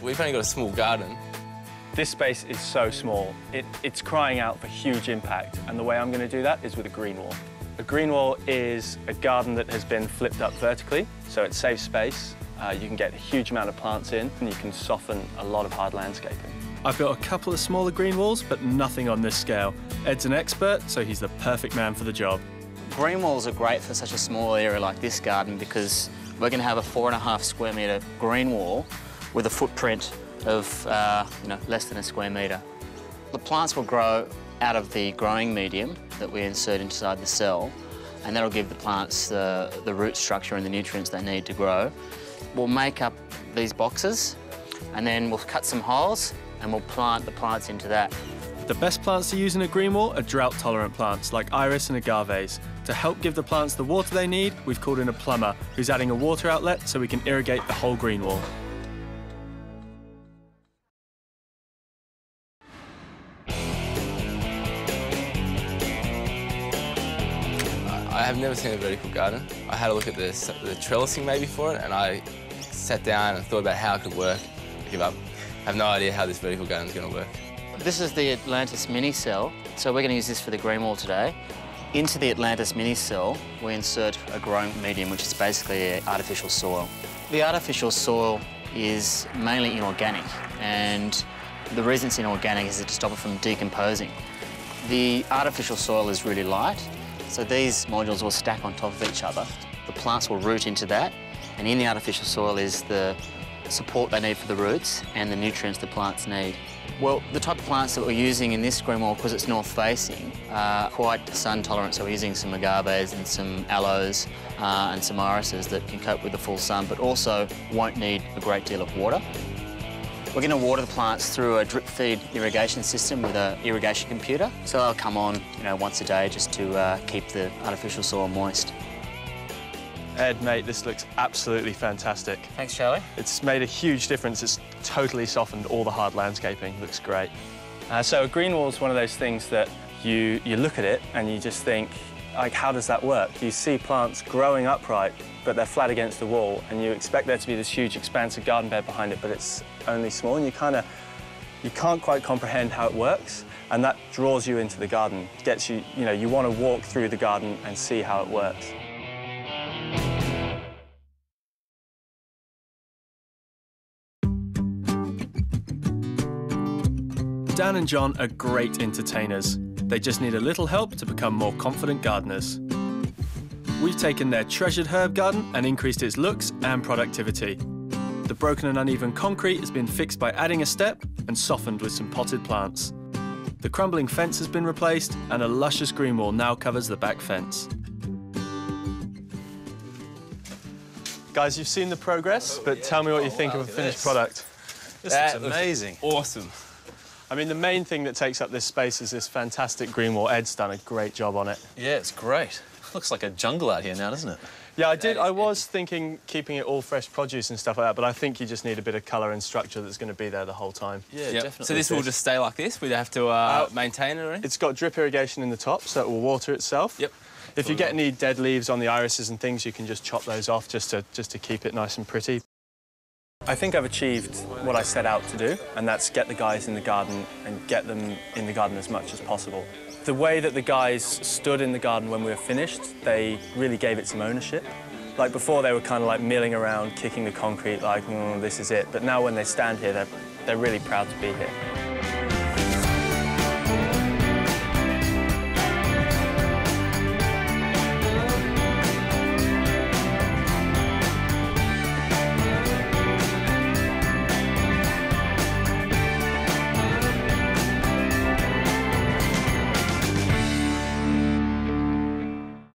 we've only got a small garden. This space is so small, it's crying out for huge impact, and the way I'm going to do that is with a green wall. A green wall is a garden that has been flipped up vertically, so it saves space. You can get a huge amount of plants in, and you can soften a lot of hard landscaping. I've built a couple of smaller green walls, but nothing on this scale. Ed's an expert, so he's the perfect man for the job. Green walls are great for such a small area like this garden because we're going to have a 4.5 square metre green wall with a footprint of less than a square metre. The plants will grow out of the growing medium that we insert inside the cell, and that'll give the plants the root structure and the nutrients they need to grow. We'll make up these boxes, and then we'll cut some holes and we'll plant the plants into that. The best plants to use in a green wall are drought-tolerant plants like iris and agaves. To help give the plants the water they need, we've called in a plumber who's adding a water outlet so we can irrigate the whole green wall. I have never seen a vertical garden. I had a look at the trellising maybe for it, and I sat down and thought about how it could work. I give up. I have no idea how this vertical garden is going to work. This is the Atlantis mini cell, so we're going to use this for the green wall today. Into the Atlantis mini cell, we insert a growing medium, which is basically artificial soil. The artificial soil is mainly inorganic, and the reason it's inorganic is to stop it from decomposing. The artificial soil is really light, so these modules will stack on top of each other. The plants will root into that, and in the artificial soil is the support they need for the roots and the nutrients the plants need. Well, the type of plants that we're using in this green wall, because it's north-facing, are quite sun-tolerant, so we're using some agaves and some aloes and some irises that can cope with the full sun, but also won't need a great deal of water. We're going to water the plants through a drip-feed irrigation system with an irrigation computer, so they'll come on, once a day just to keep the artificial soil moist. Ed, mate, this looks absolutely fantastic. Thanks, Charlie. It's made a huge difference. It's totally softened all the hard landscaping. Looks great. So a green wall is one of those things that you look at it and you just think, like, how does that work? You see plants growing upright, but they're flat against the wall, and you expect there to be this huge expansive garden bed behind it, but it's only small, and you can't quite comprehend how it works, and that draws you into the garden. Gets you, you want to walk through the garden and see how it works. Dan and John are great entertainers. They just need a little help to become more confident gardeners. We've taken their treasured herb garden and increased its looks and productivity. The broken and uneven concrete has been fixed by adding a step and softened with some potted plants. The crumbling fence has been replaced, and a luscious green wall now covers the back fence. Guys, you've seen the progress, but tell me what you think of a finished product. This looks amazing. Awesome. I mean, the main thing that takes up this space is this fantastic green wall. Ed's done a great job on it. Yeah, it's great. Looks like a jungle out here now, doesn't it? Yeah, I was thinking keeping it all fresh produce and stuff like that, but I think you just need a bit of colour and structure that's going to be there the whole time. Yeah, definitely. So this will just stay like this? We'd have to maintain it or anything? It's got drip irrigation in the top, so it will water itself. Yep. If you get any dead leaves on the irises and things, you can just chop those off just to keep it nice and pretty. I think I've achieved what I set out to do, and that's get the guys in the garden and get them in the garden as much as possible. The way that the guys stood in the garden when we were finished, they really gave it some ownership. Like before, they were kind of like milling around, kicking the concrete like, this is it. But now when they stand here, they're really proud to be here.